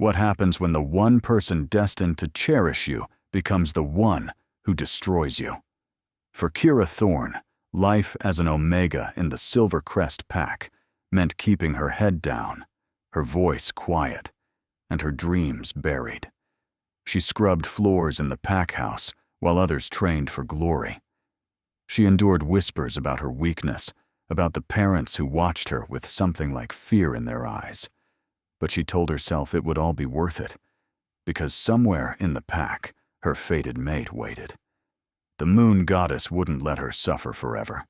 What happens when the one person destined to cherish you becomes the one who destroys you? For Kira Thorne, life as an Omega in the Silvercrest pack meant keeping her head down, her voice quiet, and her dreams buried. She scrubbed floors in the pack house while others trained for glory. She endured whispers about her weakness, about the parents who watched her with something like fear in their eyes. But she told herself it would all be worth it, because somewhere in the pack, her fated mate waited. The moon goddess wouldn't let her suffer forever.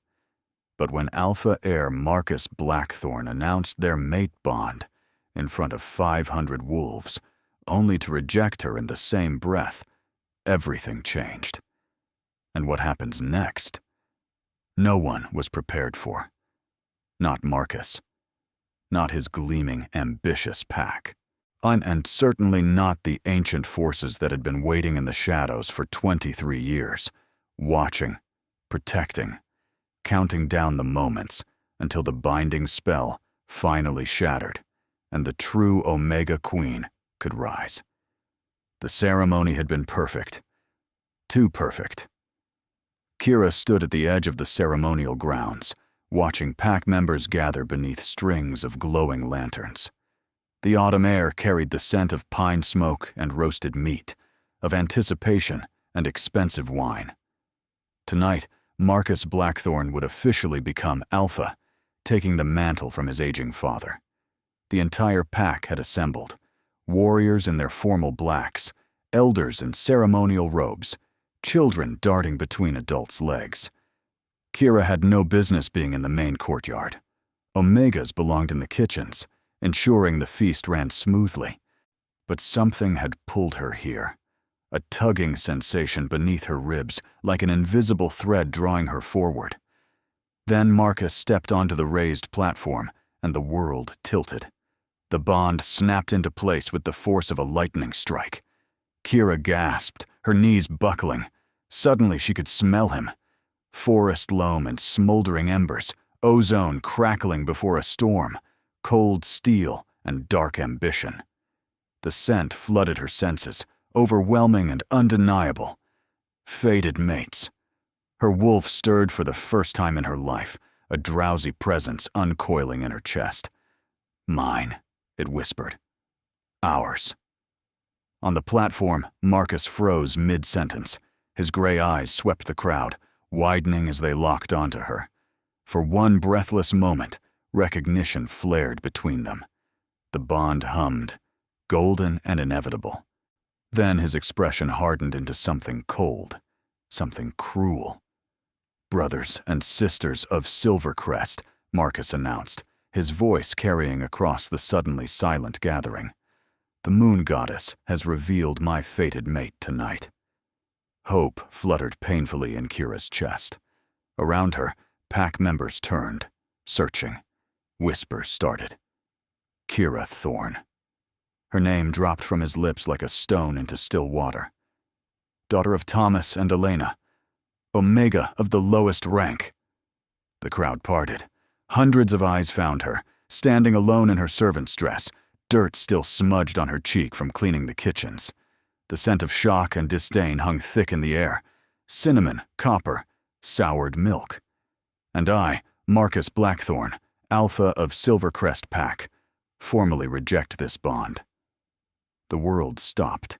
But when Alpha heir Marcus Blackthorne announced their mate bond in front of 500 wolves, only to reject her in the same breath, everything changed. And what happens next? No one was prepared for. Not Marcus. Not his gleaming, ambitious pack. And certainly not the ancient forces that had been waiting in the shadows for 23 years, watching, protecting, counting down the moments until the binding spell finally shattered and the true Omega Queen could rise. The ceremony had been perfect. Too perfect. Kira stood at the edge of the ceremonial grounds, watching pack members gather beneath strings of glowing lanterns. The autumn air carried the scent of pine smoke and roasted meat, of anticipation and expensive wine. Tonight, Marcus Blackthorne would officially become Alpha, taking the mantle from his aging father. The entire pack had assembled, warriors in their formal blacks, elders in ceremonial robes, children darting between adults' legs. Kira had no business being in the main courtyard. Omegas belonged in the kitchens, ensuring the feast ran smoothly. But something had pulled her here, a tugging sensation beneath her ribs, like an invisible thread drawing her forward. Then Marcus stepped onto the raised platform, and the world tilted. The bond snapped into place with the force of a lightning strike. Kira gasped, her knees buckling. Suddenly she could smell him. Forest loam and smoldering embers, ozone crackling before a storm, cold steel and dark ambition. The scent flooded her senses, overwhelming and undeniable. Fated mates. Her wolf stirred for the first time in her life, a drowsy presence uncoiling in her chest. Mine, it whispered. Ours. On the platform, Marcus froze mid-sentence. His gray eyes swept the crowd, widening as they locked onto her. For one breathless moment, recognition flared between them. The bond hummed, golden and inevitable. Then his expression hardened into something cold, something cruel. Brothers and sisters of Silvercrest, Marcus announced, his voice carrying across the suddenly silent gathering. The moon goddess has revealed my fated mate tonight. Hope fluttered painfully in Kira's chest. Around her, pack members turned, searching. Whispers started. Kira Thorne. Her name dropped from his lips like a stone into still water. Daughter of Thomas and Elena. Omega of the lowest rank. The crowd parted. Hundreds of eyes found her, standing alone in her servant's dress, dirt still smudged on her cheek from cleaning the kitchens. The scent of shock and disdain hung thick in the air. Cinnamon, copper, soured milk. And I, Marcus Blackthorne, Alpha of Silvercrest Pack, formally reject this bond. The world stopped.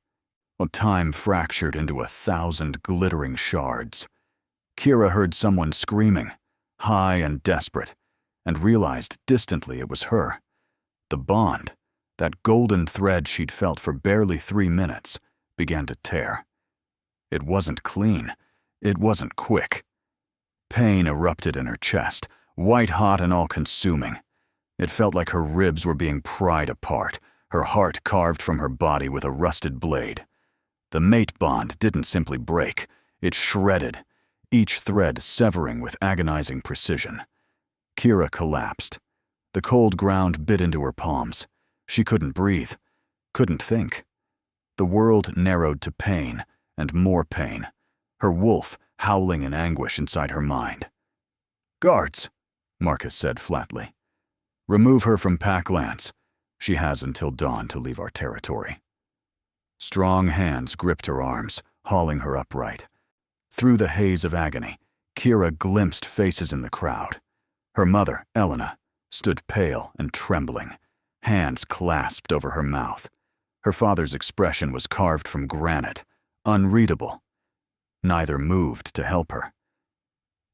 Time fractured into 1,000 glittering shards. Kira heard someone screaming, high and desperate, and realized distantly it was her. The bond, that golden thread she'd felt for barely 3 minutes, began to tear. It wasn't clean. It wasn't quick. Pain erupted in her chest, white-hot and all-consuming. It felt like her ribs were being pried apart, her heart carved from her body with a rusted blade. The mate bond didn't simply break. It shredded, each thread severing with agonizing precision. Kira collapsed. The cold ground bit into her palms. She couldn't breathe, couldn't think. The world narrowed to pain, and more pain, her wolf howling in anguish inside her mind. "Guards," Marcus said flatly. "Remove her from Pack Lance. She has until dawn to leave our territory. Strong hands gripped her arms, hauling her upright. Through the haze of agony, Kira glimpsed faces in the crowd. Her mother, Elena, stood pale and trembling, hands clasped over her mouth. Her father's expression was carved from granite, unreadable. Neither moved to help her.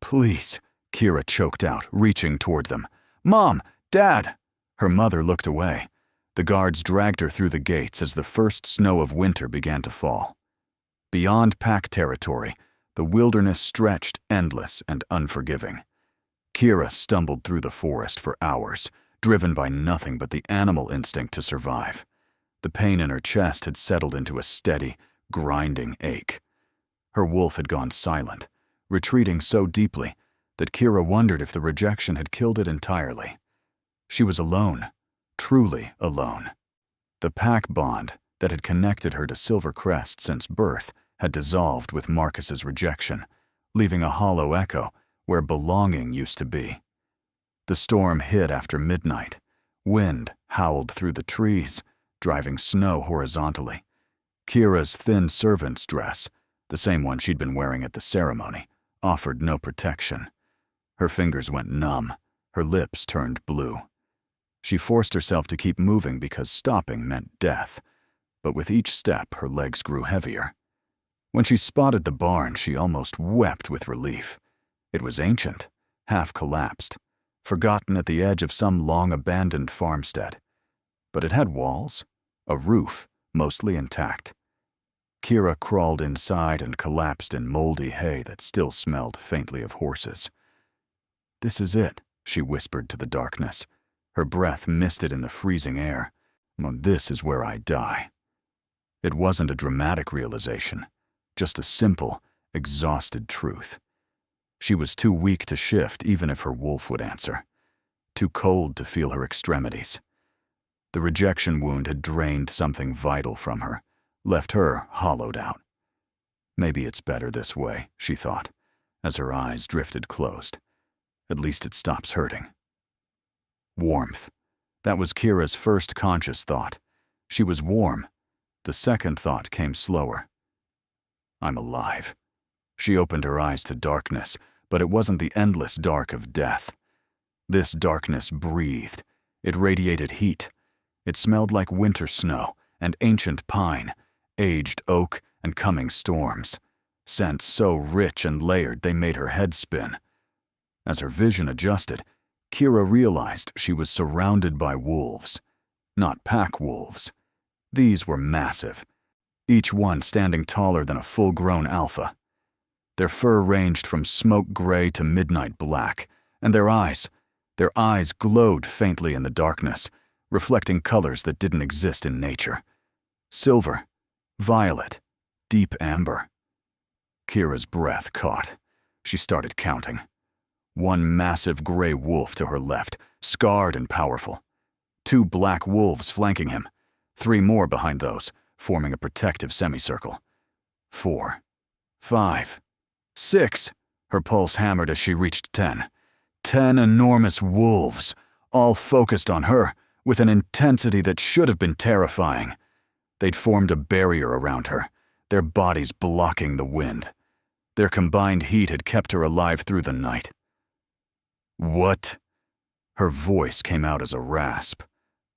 "Please," Kira choked out, reaching toward them. "Mom! Dad!" Her mother looked away. The guards dragged her through the gates as the first snow of winter began to fall. Beyond pack territory, the wilderness stretched endless and unforgiving. Kira stumbled through the forest for hours, driven by nothing but the animal instinct to survive. The pain in her chest had settled into a steady, grinding ache. Her wolf had gone silent, retreating so deeply that Kira wondered if the rejection had killed it entirely. She was alone, truly alone. The pack bond that had connected her to Silvercrest since birth had dissolved with Marcus's rejection, leaving a hollow echo where belonging used to be. The storm hit after midnight. Wind howled through the trees, driving snow horizontally. Kira's thin servant's dress, the same one she'd been wearing at the ceremony, offered no protection. Her fingers went numb, her lips turned blue. She forced herself to keep moving because stopping meant death, but with each step her legs grew heavier. When she spotted the barn, she almost wept with relief. It was ancient, half collapsed, forgotten at the edge of some long-abandoned farmstead. But it had walls, a roof, mostly intact. Kira crawled inside and collapsed in moldy hay that still smelled faintly of horses. "This is it," she whispered to the darkness. Her breath misted in the freezing air. "This is where I die." It wasn't a dramatic realization, just a simple, exhausted truth. She was too weak to shift even if her wolf would answer, too cold to feel her extremities. The rejection wound had drained something vital from her, left her hollowed out. Maybe it's better this way, she thought, as her eyes drifted closed. At least it stops hurting. Warmth. That was Kira's first conscious thought. She was warm. The second thought came slower. I'm alive. She opened her eyes to darkness, but it wasn't the endless dark of death. This darkness breathed. It radiated heat. It smelled like winter snow and ancient pine, aged oak and coming storms. Scents so rich and layered they made her head spin. As her vision adjusted, Kira realized she was surrounded by wolves. Not pack wolves. These were massive, each one standing taller than a full-grown alpha. Their fur ranged from smoke gray to midnight black, and their eyes glowed faintly in the darkness, reflecting colors that didn't exist in nature. Silver, violet, deep amber. Kira's breath caught. She started counting. One massive gray wolf to her left, scarred and powerful. 2 black wolves flanking him. 3 more behind those, forming a protective semicircle. 4, 5, 6. Her pulse hammered as she reached 10. 10 enormous wolves, all focused on her, with an intensity that should have been terrifying. They'd formed a barrier around her, their bodies blocking the wind. Their combined heat had kept her alive through the night. "What?" Her voice came out as a rasp.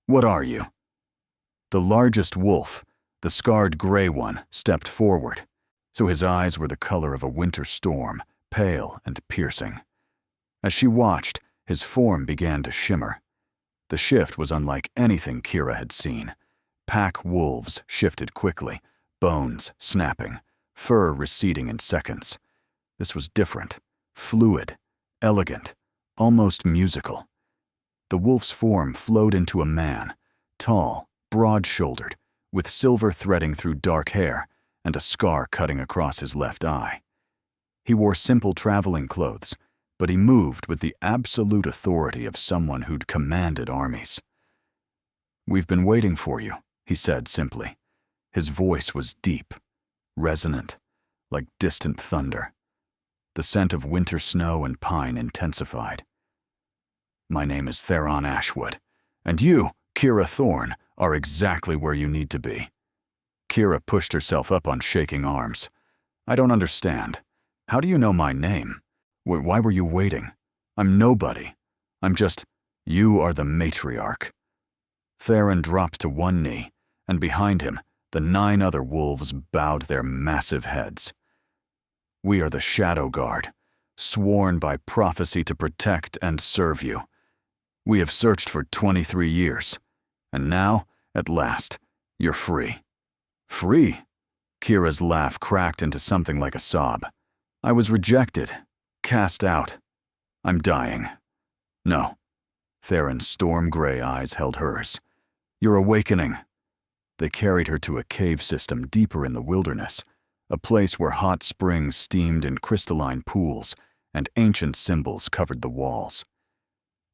"What are you?" The largest wolf, the scarred gray one, stepped forward, so his eyes were the color of a winter storm, pale and piercing. As she watched, his form began to shimmer. The shift was unlike anything Kira had seen. Pack wolves shifted quickly, bones snapping, fur receding in seconds. This was different, fluid, elegant, almost musical. The wolf's form flowed into a man, tall, broad-shouldered, with silver threading through dark hair and a scar cutting across his left eye. He wore simple traveling clothes, but he moved with the absolute authority of someone who'd commanded armies. "We've been waiting for you," he said simply. His voice was deep, resonant, like distant thunder. The scent of winter snow and pine intensified. "My name is Theron Ashwood, and you, Kira Thorne are exactly where you need to be." Kira pushed herself up on shaking arms. "I don't understand. How do you know my name? Why were you waiting? I'm nobody. I'm just, you are the matriarch." Theron dropped to one knee, and behind him, the 9 other wolves bowed their massive heads. "We are the Shadow Guard, sworn by prophecy to protect and serve you. We have searched for 23 years, and now, at last, you're free." "Free?" Kira's laugh cracked into something like a sob. "I was rejected, cast out. I'm dying." "No." Theron's storm-gray eyes held hers. "You're awakening." They carried her to a cave system deeper in the wilderness, a place where hot springs steamed in crystalline pools and ancient symbols covered the walls.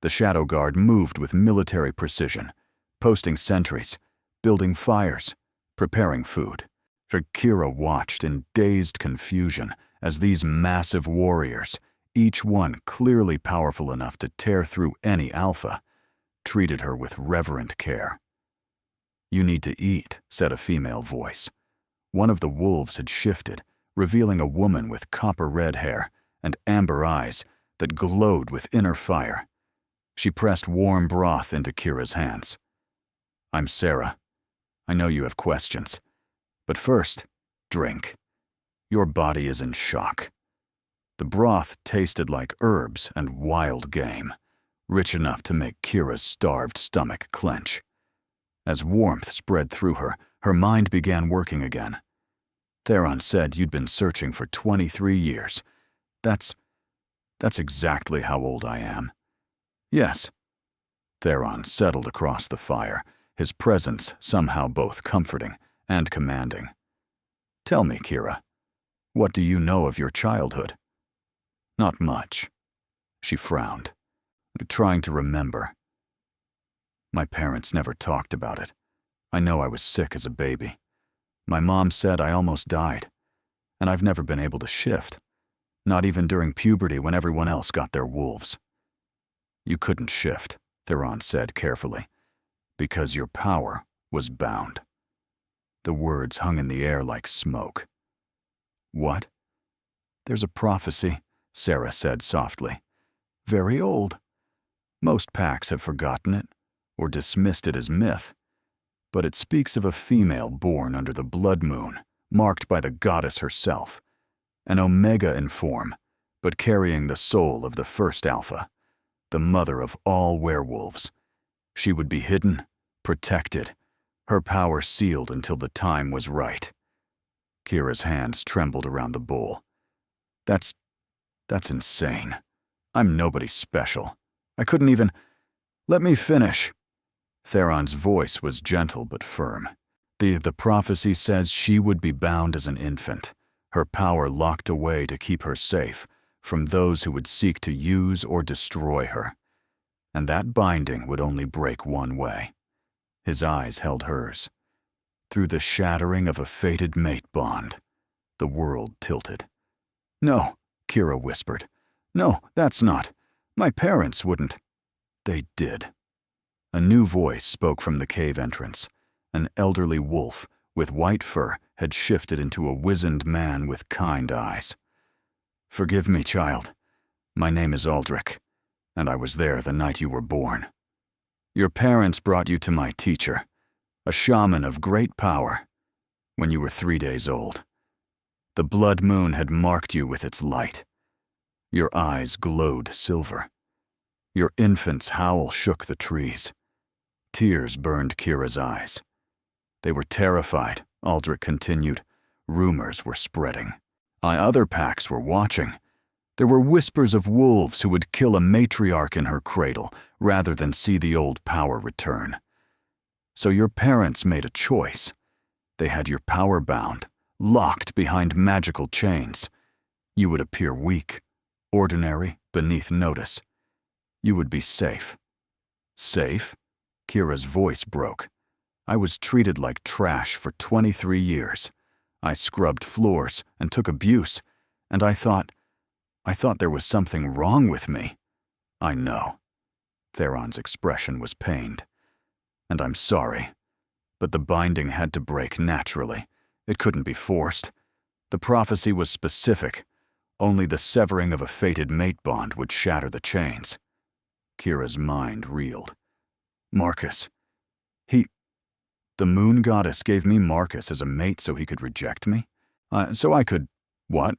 The Shadow Guard moved with military precision, posting sentries, building fires, preparing food. Kira watched in dazed confusion as these massive warriors, each one clearly powerful enough to tear through any alpha, treated her with reverent care. "You need to eat," said a female voice. One of the wolves had shifted, revealing a woman with copper-red hair and amber eyes that glowed with inner fire. She pressed warm broth into Kira's hands. "I'm Sarah. I know you have questions. But first, drink. Your body is in shock." The broth tasted like herbs and wild game, rich enough to make Kira's starved stomach clench. As warmth spread through her, her mind began working again. "Theron said you'd been searching for 23 years. That's exactly how old I am." "Yes." Theron settled across the fire, his presence somehow both comforting and commanding. "Tell me, Kira, what do you know of your childhood?" "Not much." She frowned, trying to remember. "My parents never talked about it. I know I was sick as a baby. My mom said I almost died, and I've never been able to shift, not even during puberty when everyone else got their wolves." "You couldn't shift," Theron said carefully, "because your power was bound." The words hung in the air like smoke. "What?" "There's a prophecy," Sarah said softly. "Very old. Most packs have forgotten it, or dismissed it as myth. But it speaks of a female born under the blood moon, marked by the goddess herself, an Omega in form, but carrying the soul of the first Alpha, the mother of all werewolves. She would be hidden, protected, her power sealed until the time was right." Kira's hands trembled around the bowl. That's insane. I'm nobody special. I couldn't even... Let me finish." Theron's voice was gentle but firm. The prophecy says she would be bound as an infant, her power locked away to keep her safe from those who would seek to use or destroy her. And that binding would only break one way. His eyes held hers. Through the shattering of a fated mate bond, the world tilted. "No," Kira whispered. "No, that's not. My parents wouldn't." "They did." A new voice spoke from the cave entrance. An elderly wolf with white fur had shifted into a wizened man with kind eyes. "Forgive me, child. My name is Aldrich, and I was there the night you were born. Your parents brought you to my teacher, a shaman of great power, when you were 3 days old. The blood moon had marked you with its light. Your eyes glowed silver. Your infant's howl shook the trees. Tears burned Kira's eyes. They were terrified," Aldrich continued. "Rumors were spreading. Other packs were watching. There were whispers of wolves who would kill a matriarch in her cradle rather than see the old power return. So your parents made a choice. They had your power bound, locked behind magical chains. You would appear weak, ordinary, beneath notice. You would be safe." "Safe?" Kira's voice broke. "I was treated like trash for 23 years. I scrubbed floors and took abuse, and I thought there was something wrong with me." "I know." Theron's expression was pained. And I'm sorry. But the binding had to break naturally. It couldn't be forced. The prophecy was specific. Only the severing of a fated mate bond would shatter the chains. Kira's mind reeled. Marcus. The moon goddess gave me Marcus as a mate so he could reject me? So I could, what?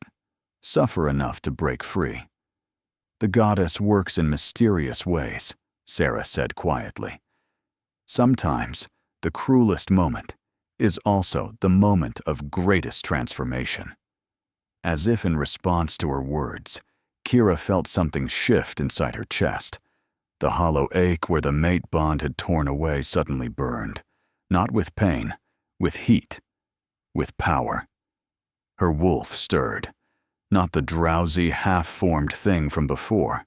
Suffer enough to break free. The goddess works in mysterious ways, Sarah said quietly. Sometimes, the cruelest moment is also the moment of greatest transformation. As if in response to her words, Kira felt something shift inside her chest. The hollow ache where the mate bond had torn away suddenly burned. Not with pain, with heat, with power. Her wolf stirred, not the drowsy, half-formed thing from before.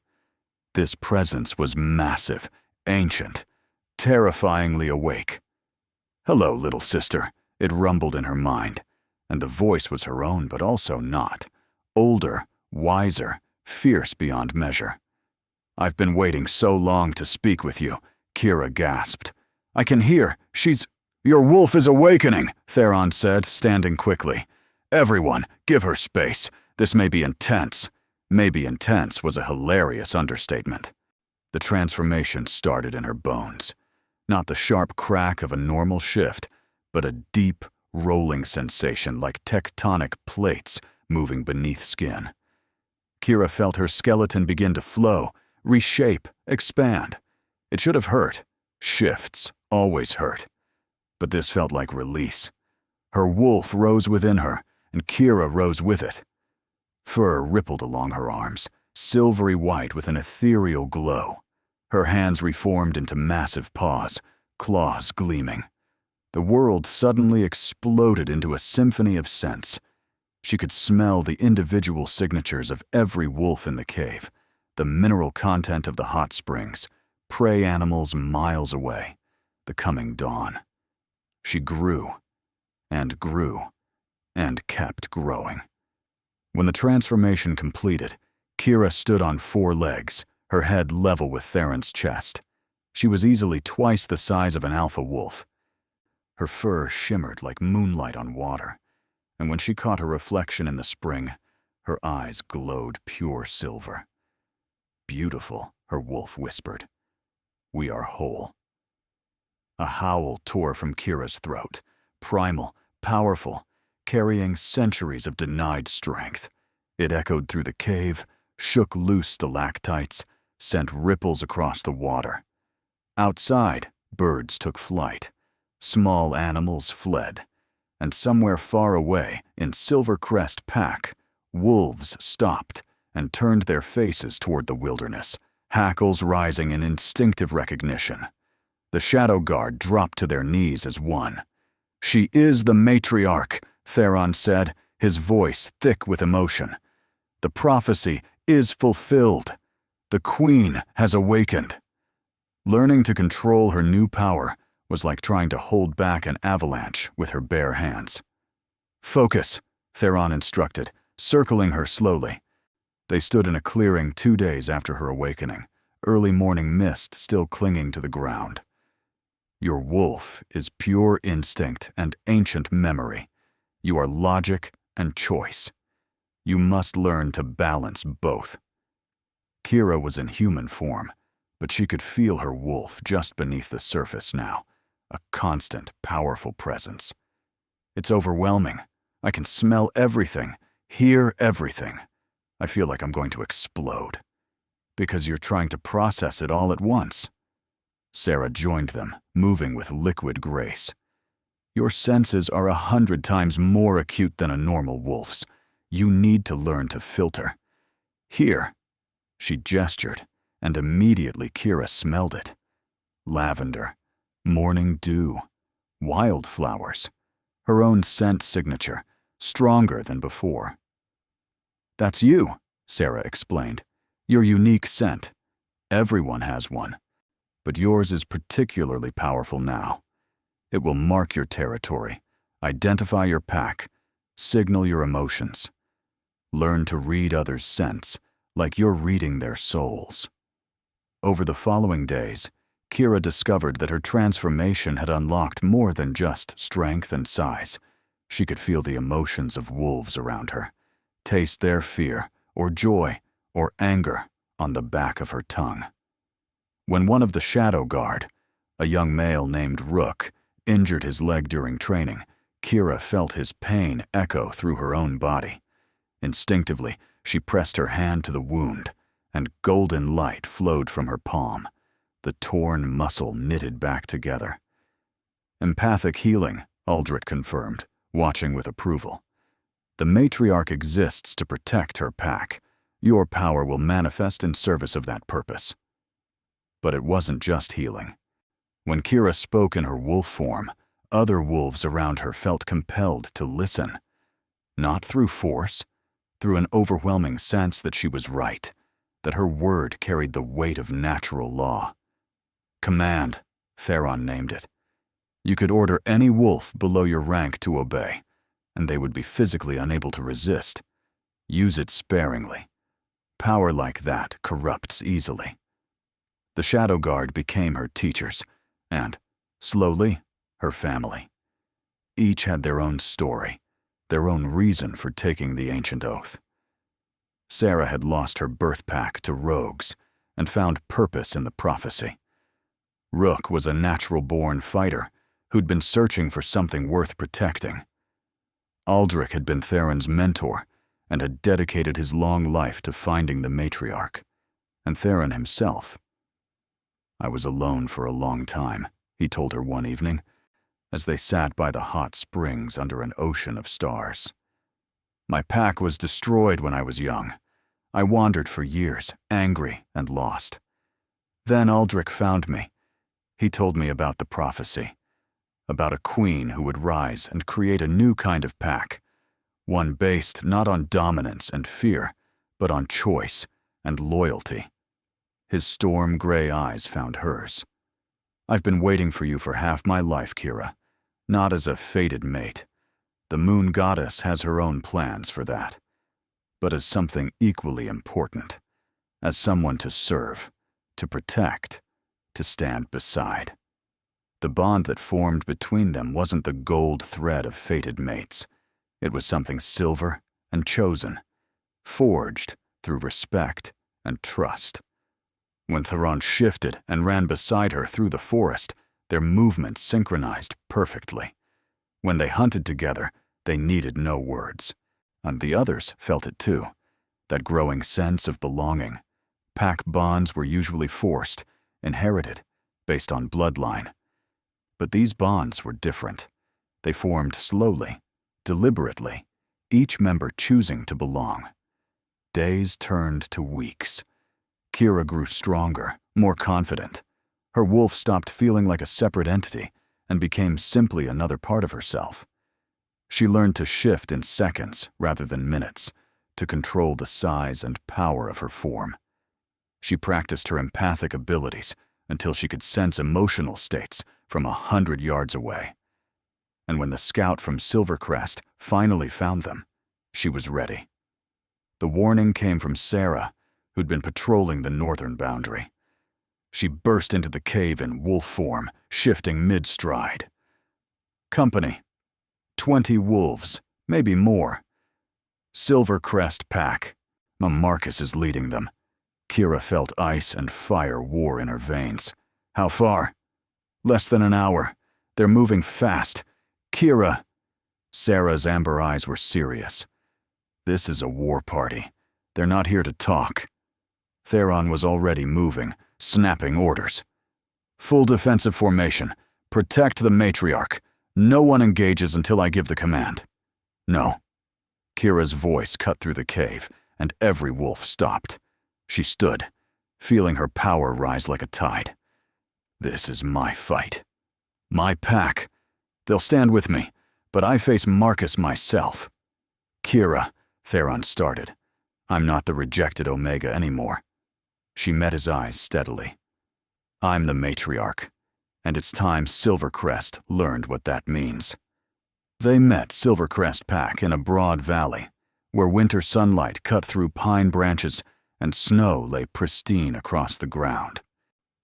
This presence was massive, ancient, terrifyingly awake. Hello, little sister, it rumbled in her mind, and the voice was her own but also not. Older, wiser, fierce beyond measure. I've been waiting so long to speak with you, Kira gasped. I can hear, Your wolf is awakening, Theron said, standing quickly. Everyone, give her space. This may be intense. Maybe intense was a hilarious understatement. The transformation started in her bones. Not the sharp crack of a normal shift, but a deep, rolling sensation like tectonic plates moving beneath skin. Kira felt her skeleton begin to flow, reshape, expand. It should have hurt. Shifts always hurt. But this felt like release. Her wolf rose within her, and Kira rose with it. Fur rippled along her arms, silvery white with an ethereal glow. Her hands reformed into massive paws, claws gleaming. The world suddenly exploded into a symphony of scents. She could smell the individual signatures of every wolf in the cave, the mineral content of the hot springs, prey animals miles away, the coming dawn. She grew, and kept growing. When the transformation completed, Kira stood on 4 legs, her head level with Theron's chest. She was easily twice the size of an alpha wolf. Her fur shimmered like moonlight on water, and when she caught her reflection in the spring, her eyes glowed pure silver. Beautiful, her wolf whispered. We are whole. A howl tore from Kira's throat, primal, powerful, carrying centuries of denied strength. It echoed through the cave, shook loose stalactites, sent ripples across the water. Outside, birds took flight. Small animals fled. And somewhere far away, in Silvercrest Pack, wolves stopped and turned their faces toward the wilderness, hackles rising in instinctive recognition. The Shadow Guard dropped to their knees as one. She is the matriarch, Theron said, his voice thick with emotion. The prophecy is fulfilled. The Queen has awakened. Learning to control her new power was like trying to hold back an avalanche with her bare hands. Focus, Theron instructed, circling her slowly. They stood in a clearing 2 days after her awakening, early morning mist still clinging to the ground. Your wolf is pure instinct and ancient memory. You are logic and choice. You must learn to balance both. Kira was in human form, but she could feel her wolf just beneath the surface now, a constant, powerful presence. It's overwhelming. I can smell everything, hear everything. I feel like I'm going to explode. Because you're trying to process it all at once. Sarah joined them, moving with liquid grace. Your senses are 100 times more acute than a normal wolf's. You need to learn to filter. Here, she gestured, and immediately Kira smelled it. Lavender, morning dew, wildflowers, her own scent signature, stronger than before. That's you, Sarah explained. Your unique scent. Everyone has one. But yours is particularly powerful now. It will mark your territory, identify your pack, signal your emotions. Learn to read others' scents like you're reading their souls. Over the following days, Kira discovered that her transformation had unlocked more than just strength and size. She could feel the emotions of wolves around her, taste their fear, or joy, or anger on the back of her tongue. When one of the Shadow Guard, a young male named Rook, injured his leg during training, Kira felt his pain echo through her own body. Instinctively, she pressed her hand to the wound, and golden light flowed from her palm, the torn muscle knitted back together. Empathic healing, Aldrich confirmed, watching with approval. The matriarch exists to protect her pack. Your power will manifest in service of that purpose. But it wasn't just healing. When Kira spoke in her wolf form, other wolves around her felt compelled to listen. Not through force, through an overwhelming sense that she was right, that her word carried the weight of natural law. Command, Theron named it. You could order any wolf below your rank to obey, and they would be physically unable to resist. Use it sparingly. Power like that corrupts easily. The Shadow Guard became her teachers, and, slowly, her family. Each had their own story, their own reason for taking the ancient oath. Sarah had lost her birth pack to rogues and found purpose in the prophecy. Rook was a natural-born fighter who'd been searching for something worth protecting. Aldrich had been Theron's mentor and had dedicated his long life to finding the matriarch, and Theron himself. I was alone for a long time, he told her one evening, as they sat by the hot springs under an ocean of stars. My pack was destroyed when I was young. I wandered for years, angry and lost. Then Aldrich found me. He told me about the prophecy, about a queen who would rise and create a new kind of pack, one based not on dominance and fear, but on choice and loyalty. His storm-gray eyes found hers. I've been waiting for you for half my life, Kira, not as a fated mate. The moon goddess has her own plans for that, but as something equally important, as someone to serve, to protect, to stand beside. The bond that formed between them wasn't the gold thread of fated mates. It was something silver and chosen, forged through respect and trust. When Theron shifted and ran beside her through the forest, their movements synchronized perfectly. When they hunted together, they needed no words. And the others felt it too, that growing sense of belonging. Pack bonds were usually forced, inherited, based on bloodline. But these bonds were different. They formed slowly, deliberately, each member choosing to belong. Days turned to weeks. Kira grew stronger, more confident. Her wolf stopped feeling like a separate entity and became simply another part of herself. She learned to shift in seconds rather than minutes, to control the size and power of her form. She practiced her empathic abilities until she could sense emotional states from 100 yards away. And when the scout from Silvercrest finally found them, she was ready. The warning came from Sarah, who'd been patrolling the northern boundary. She burst into the cave in wolf form, shifting mid-stride. Company. 20 wolves, maybe more. Silvercrest pack. Marcus is leading them. Kira felt ice and fire war in her veins. How far? Less than an hour. They're moving fast. Kira. Sarah's amber eyes were serious. This is a war party. They're not here to talk. Theron was already moving, snapping orders. Full defensive formation. Protect the matriarch. No one engages until I give the command. No. Kira's voice cut through the cave, and every wolf stopped. She stood, feeling her power rise like a tide. This is my fight. My pack. They'll stand with me, but I face Marcus myself. Kira, Theron started. I'm not the rejected Omega anymore. She met his eyes steadily. I'm the matriarch, and it's time Silvercrest learned what that means. They met Silvercrest Pack in a broad valley, where winter sunlight cut through pine branches and snow lay pristine across the ground.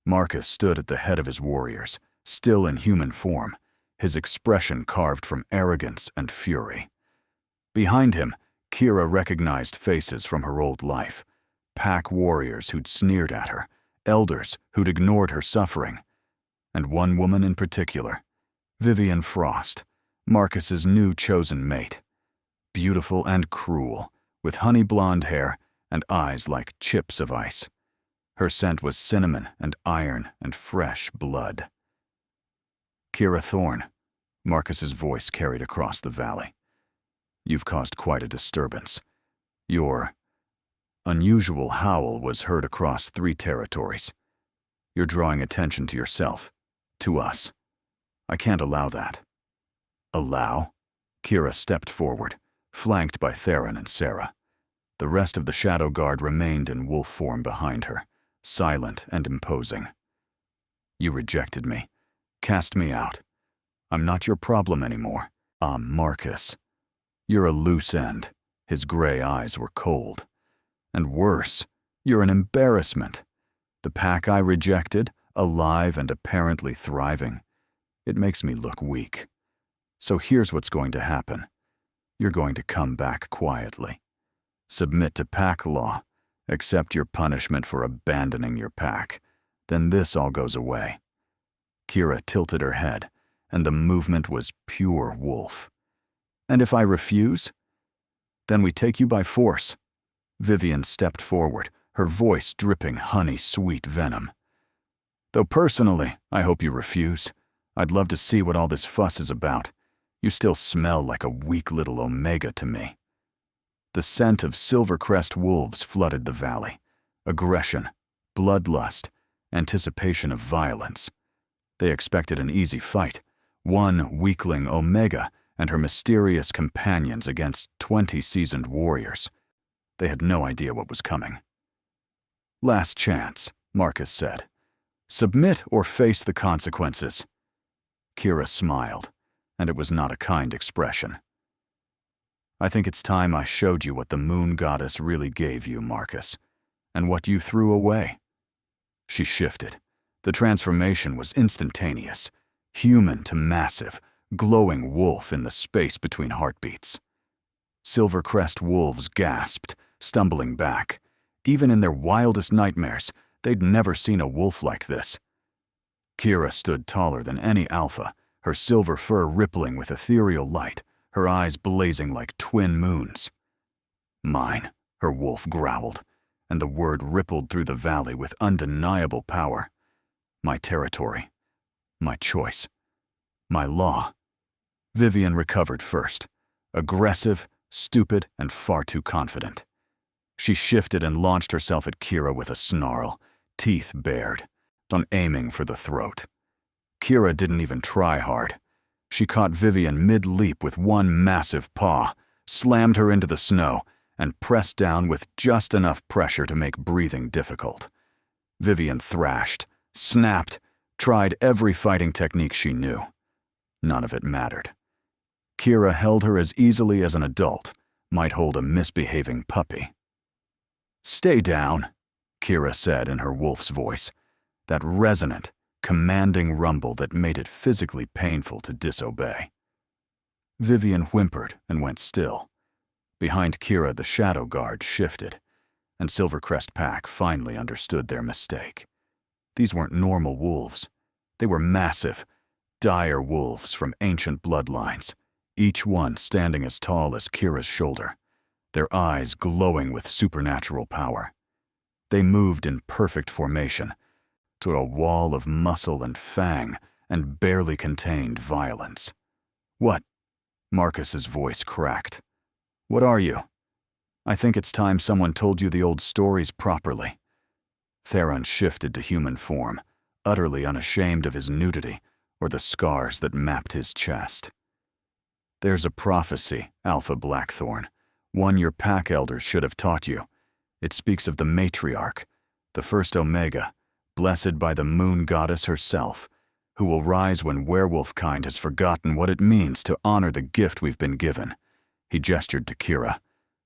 Marcus stood at the head of his warriors, still in human form, his expression carved from arrogance and fury. Behind him, Kira recognized faces from her old life, pack warriors who'd sneered at her, elders who'd ignored her suffering, and one woman in particular, Vivian Frost, Marcus's new chosen mate. Beautiful and cruel, with honey blonde hair and eyes like chips of ice. Her scent was cinnamon and iron and fresh blood. Kira Thorne, Marcus's voice carried across the valley. You've caused quite a disturbance. Your unusual howl was heard across 3 territories. You're drawing attention to yourself, to us. I can't allow that. Allow? Kira stepped forward, flanked by Theron and Sarah. The rest of the Shadow Guard remained in wolf form behind her, silent and imposing. You rejected me, cast me out. I'm not your problem anymore. I'm Marcus. You're a loose end. His gray eyes were cold. And worse, you're an embarrassment. The pack I rejected, alive and apparently thriving. It makes me look weak. So here's what's going to happen. You're going to come back quietly. Submit to pack law, accept your punishment for abandoning your pack. Then this all goes away. Kira tilted her head, and the movement was pure wolf. And if I refuse? Then we take you by force. Vivian stepped forward, her voice dripping honey-sweet venom. Though personally, I hope you refuse. I'd love to see what all this fuss is about. You still smell like a weak little Omega to me. The scent of Silvercrest wolves flooded the valley. Aggression, bloodlust, anticipation of violence. They expected an easy fight. One weakling Omega and her mysterious companions against 20 seasoned warriors. They had no idea what was coming. Last chance, Marcus said. Submit or face the consequences. Kira smiled, and it was not a kind expression. I think it's time I showed you what the moon goddess really gave you, Marcus, and what you threw away. She shifted. The transformation was instantaneous, human to massive, glowing wolf in the space between heartbeats. Silvercrest wolves gasped, stumbling back. Even in their wildest nightmares, they'd never seen a wolf like this. Kira stood taller than any alpha, her silver fur rippling with ethereal light, her eyes blazing like twin moons. Mine, her wolf growled, and the word rippled through the valley with undeniable power. My territory, my choice, my law. Vivian recovered first, aggressive, stupid, and far too confident. She shifted and launched herself at Kira with a snarl, teeth bared, aiming for the throat. Kira didn't even try hard. She caught Vivian mid-leap with one massive paw, slammed her into the snow, and pressed down with just enough pressure to make breathing difficult. Vivian thrashed, snapped, tried every fighting technique she knew. None of it mattered. Kira held her as easily as an adult might hold a misbehaving puppy. Stay down, Kira said in her wolf's voice, that resonant, commanding rumble that made it physically painful to disobey. Vivian whimpered and went still. Behind Kira, the Shadow Guard shifted, and Silvercrest Pack finally understood their mistake. These weren't normal wolves. They were massive, dire wolves from ancient bloodlines, each one standing as tall as Kira's shoulder, their eyes glowing with supernatural power. They moved in perfect formation, to a wall of muscle and fang and barely contained violence. What? Marcus's voice cracked. What are you? I think it's time someone told you the old stories properly. Theron shifted to human form, utterly unashamed of his nudity or the scars that mapped his chest. There's a prophecy, Alpha Blackthorn, one your pack elders should have taught you. It speaks of the matriarch, the first Omega, blessed by the moon goddess herself, who will rise when werewolf kind has forgotten what it means to honor the gift we've been given. He gestured to Kira,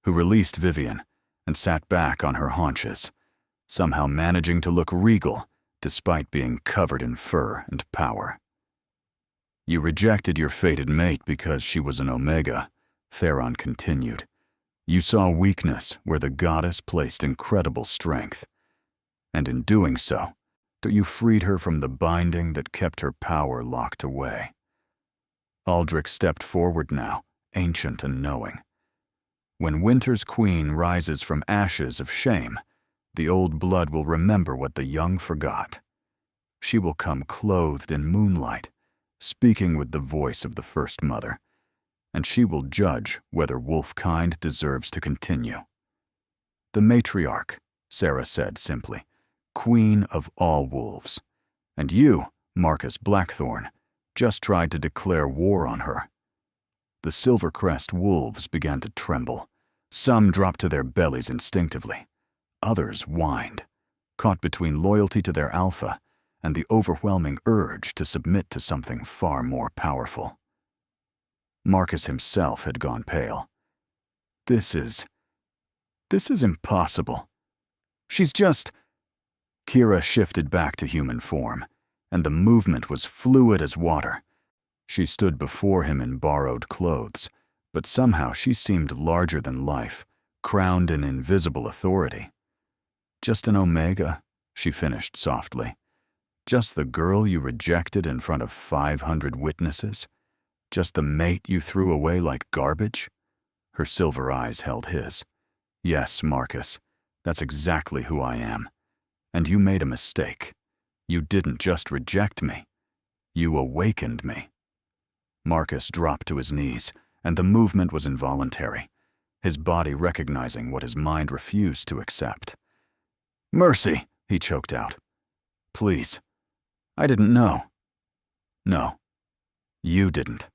who released Vivian and sat back on her haunches, somehow managing to look regal despite being covered in fur and power. You rejected your fated mate because she was an Omega, Theron continued. You saw weakness where the goddess placed incredible strength. And in doing so, you freed her from the binding that kept her power locked away. Aldrich stepped forward now, ancient and knowing. When Winter's queen rises from ashes of shame, the old blood will remember what the young forgot. She will come clothed in moonlight, speaking with the voice of the First Mother, and she will judge whether wolfkind deserves to continue. The matriarch, Sarah said simply, queen of all wolves. And you, Marcus Blackthorn, just tried to declare war on her. The Silvercrest wolves began to tremble. Some dropped to their bellies instinctively. Others whined, caught between loyalty to their alpha and the overwhelming urge to submit to something far more powerful. Marcus himself had gone pale. This is impossible. She's just... Kira shifted back to human form, and the movement was fluid as water. She stood before him in borrowed clothes, but somehow she seemed larger than life, crowned in invisible authority. Just an Omega, she finished softly. Just the girl you rejected in front of 500 witnesses? Just the mate you threw away like garbage? Her silver eyes held his. Yes, Marcus, that's exactly who I am. And you made a mistake. You didn't just reject me. You awakened me. Marcus dropped to his knees, and the movement was involuntary, his body recognizing what his mind refused to accept. Mercy, he choked out. Please. I didn't know. No. You didn't.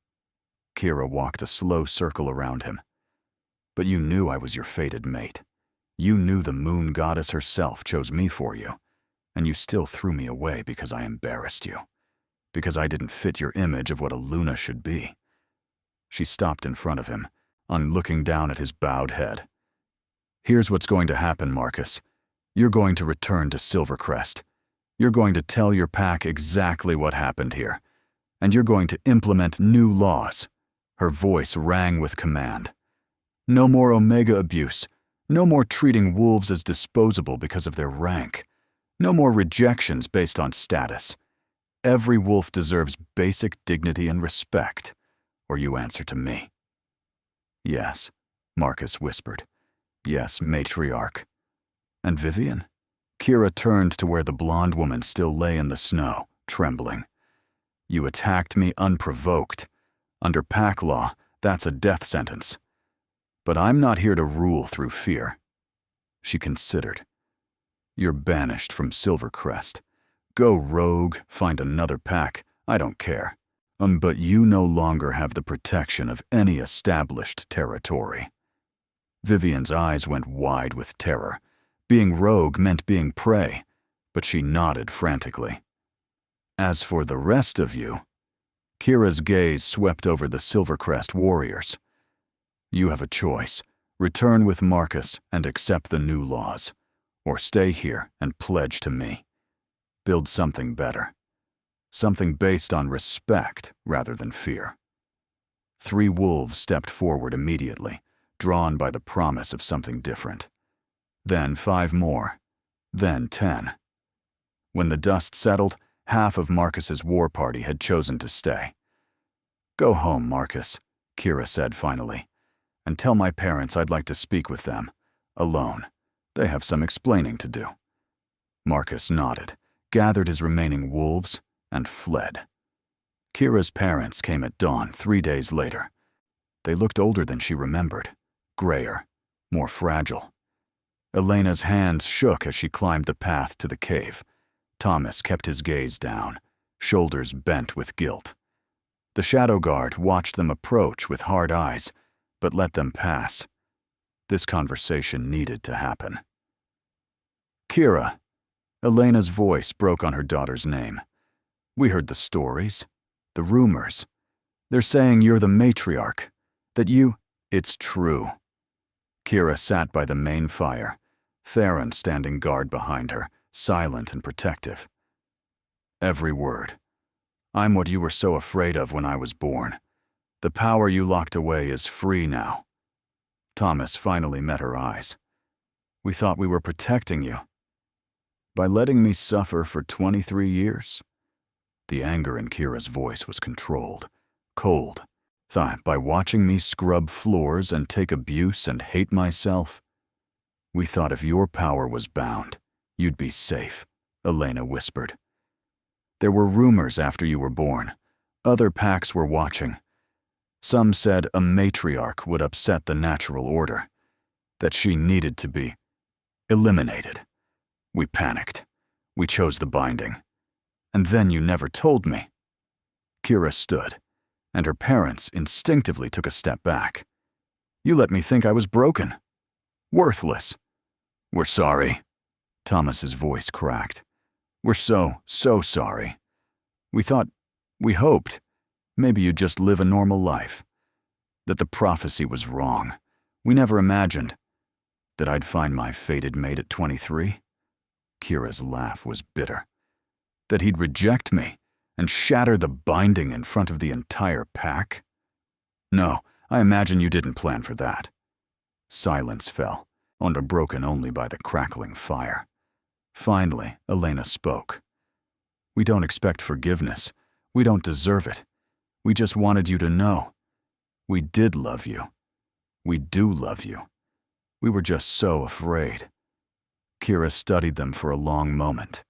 Kira walked a slow circle around him. But you knew I was your fated mate. You knew the moon goddess herself chose me for you, and you still threw me away because I embarrassed you, because I didn't fit your image of what a Luna should be. She stopped in front of him, looking down at his bowed head. Here's what's going to happen, Marcus. You're going to return to Silvercrest. You're going to tell your pack exactly what happened here, and you're going to implement new laws. Her voice rang with command. No more Omega abuse. No more treating wolves as disposable because of their rank. No more rejections based on status. Every wolf deserves basic dignity and respect, or you answer to me. Yes, Marcus whispered. Yes, matriarch. And Vivian? Kira turned to where the blonde woman still lay in the snow, trembling. You attacked me unprovoked. Under pack law, that's a death sentence. But I'm not here to rule through fear. She considered. You're banished from Silvercrest. Go rogue, find another pack, I don't care. But you no longer have the protection of any established territory. Vivian's eyes went wide with terror. Being rogue meant being prey, but she nodded frantically. As for the rest of you, Kira's gaze swept over the Silvercrest warriors. You have a choice. Return with Marcus and accept the new laws, or stay here and pledge to me. Build something better. Something based on respect rather than fear. 3 wolves stepped forward immediately, drawn by the promise of something different. Then 5 more. Then 10. When the dust settled, half of Marcus's war party had chosen to stay. Go home, Marcus, Kira said finally, and tell my parents I'd like to speak with them, alone. They have some explaining to do. Marcus nodded, gathered his remaining wolves, and fled. Kira's parents came at dawn 3 days later. They looked older than she remembered, grayer, more fragile. Elena's hands shook as she climbed the path to the cave. Thomas kept his gaze down, shoulders bent with guilt. The shadow guard watched them approach with hard eyes, but let them pass. This conversation needed to happen. Kira. Elena's voice broke on her daughter's name. We heard the stories, the rumors. They're saying you're the matriarch, that you... It's true. Kira sat by the main fire, Theron standing guard behind her, silent and protective. Every word. I'm what you were so afraid of when I was born. The power you locked away is free now. Thomas finally met her eyes. We thought we were protecting you. By letting me suffer for 23 years? The anger in Kira's voice was controlled, cold. So, by watching me scrub floors and take abuse and hate myself? We thought if your power was bound, you'd be safe, Elena whispered. There were rumors after you were born. Other packs were watching. Some said a matriarch would upset the natural order, that she needed to be eliminated. We panicked. We chose the binding. And then you never told me. Kira stood, and her parents instinctively took a step back. You let me think I was broken. Worthless. We're sorry. Thomas's voice cracked. We're so sorry. We hoped, maybe you'd just live a normal life. That the prophecy was wrong. We never imagined that I'd find my fated mate at 23. Kira's laugh was bitter. That he'd reject me and shatter the binding in front of the entire pack? No, I imagine you didn't plan for that. Silence fell, broken only by the crackling fire. Finally, Elena spoke. We don't expect forgiveness. We don't deserve it. We just wanted you to know. We did love you. We do love you. We were just so afraid. Kira studied them for a long moment.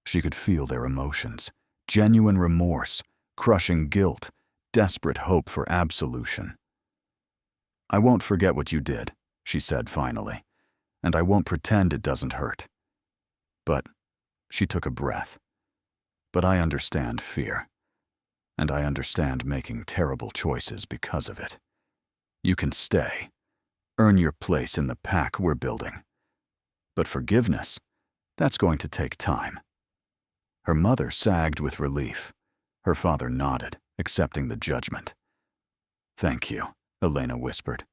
She could feel their emotions, genuine remorse, crushing guilt, desperate hope for absolution. I won't forget what you did, she said finally, and I won't pretend it doesn't hurt. But, she took a breath. But I understand fear. And I understand making terrible choices because of it. You can stay. Earn your place in the pack we're building. But forgiveness, that's going to take time. Her mother sagged with relief. Her father nodded, accepting the judgment. Thank you, Elena whispered.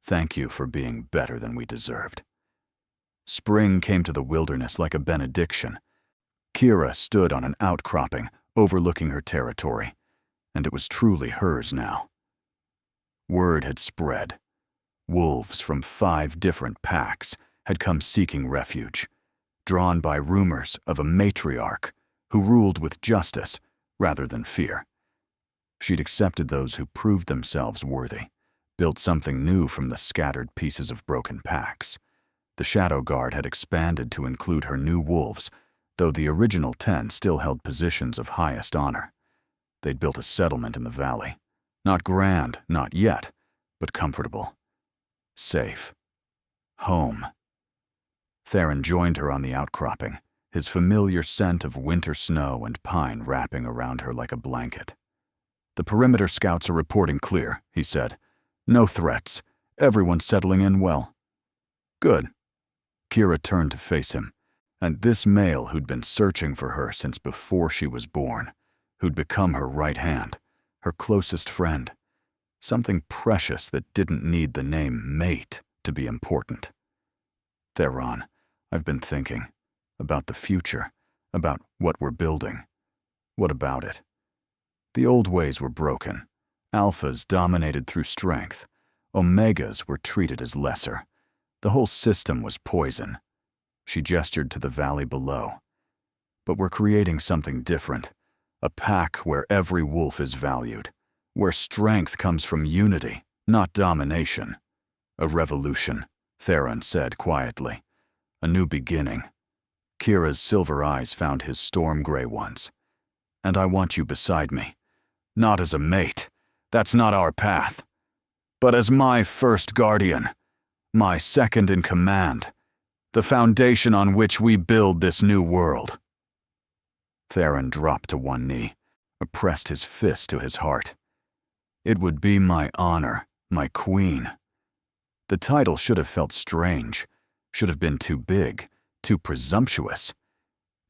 Thank you for being better than we deserved. Spring came to the wilderness like a benediction. Kira stood on an outcropping, overlooking her territory, and it was truly hers now. Word had spread. Wolves from 5 different packs had come seeking refuge, drawn by rumors of a matriarch who ruled with justice rather than fear. She'd accepted those who proved themselves worthy, built something new from the scattered pieces of broken packs. The Shadow Guard had expanded to include her new wolves, though the original 10 still held positions of highest honor. They'd built a settlement in the valley. Not grand, not yet, but comfortable. Safe. Home. Theron joined her on the outcropping, his familiar scent of winter snow and pine wrapping around her like a blanket. The perimeter scouts are reporting clear, he said. No threats. Everyone's settling in well. Good. Kira turned to face him, and this male who'd been searching for her since before she was born, who'd become her right hand, her closest friend, something precious that didn't need the name mate to be important. Theron, I've been thinking about the future, about what we're building. What about it? The old ways were broken. Alphas dominated through strength. Omegas were treated as lesser. The whole system was poison. She gestured to the valley below. But we're creating something different. A pack where every wolf is valued. Where strength comes from unity, not domination. A revolution, Theron said quietly. A new beginning. Kira's silver eyes found his storm gray ones. And I want you beside me. Not as a mate. That's not our path. But as my first guardian. My second in command. The foundation on which we build this new world. Theron dropped to one knee, pressed his fist to his heart. It would be my honor, my queen. The title should have felt strange, should have been too big, too presumptuous.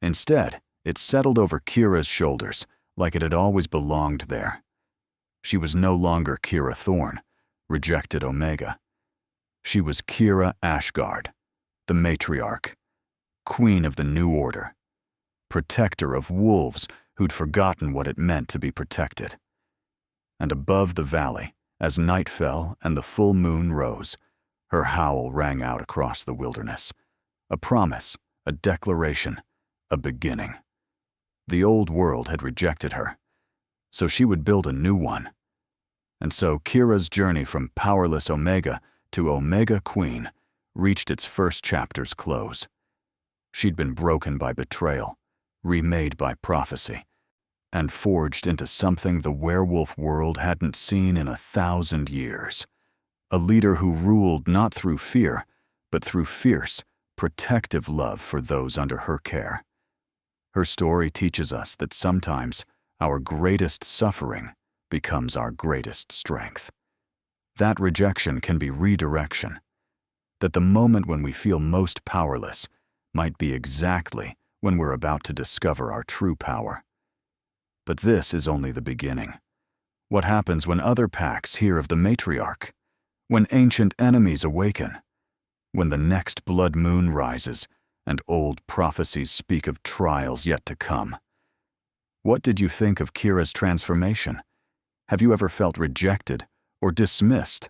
Instead, it settled over Kira's shoulders like it had always belonged there. She was no longer Kira Thorne, rejected Omega. She was Kira Ashgard, the matriarch, queen of the New Order, protector of wolves who'd forgotten what it meant to be protected. And above the valley, as night fell and the full moon rose, her howl rang out across the wilderness. A promise, a declaration, a beginning. The old world had rejected her, so she would build a new one. And so Kira's journey from powerless Omega to Omega Queen reached its first chapter's close. She'd been broken by betrayal, remade by prophecy, and forged into something the werewolf world hadn't seen in 1,000 years. A leader who ruled not through fear, but through fierce, protective love for those under her care. Her story teaches us that sometimes our greatest suffering becomes our greatest strength. That rejection can be redirection. That the moment when we feel most powerless might be exactly when we're about to discover our true power. But this is only the beginning. What happens when other packs hear of the matriarch? When ancient enemies awaken? When the next blood moon rises and old prophecies speak of trials yet to come? What did you think of Kira's transformation? Have you ever felt rejected or dismissed,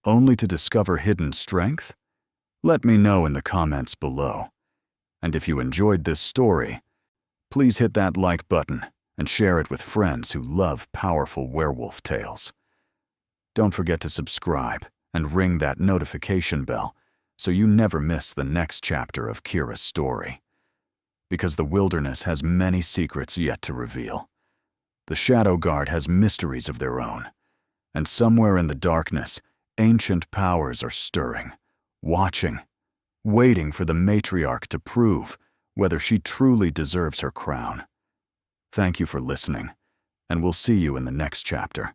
only to discover hidden strength? Let me know in the comments below. And if you enjoyed this story, please hit that like button and share it with friends who love powerful werewolf tales. Don't forget to subscribe and ring that notification bell so you never miss the next chapter of Kira's story. Because the wilderness has many secrets yet to reveal. The Shadow Guard has mysteries of their own, and somewhere in the darkness, ancient powers are stirring, watching, waiting for the matriarch to prove whether she truly deserves her crown. Thank you for listening, and we'll see you in the next chapter.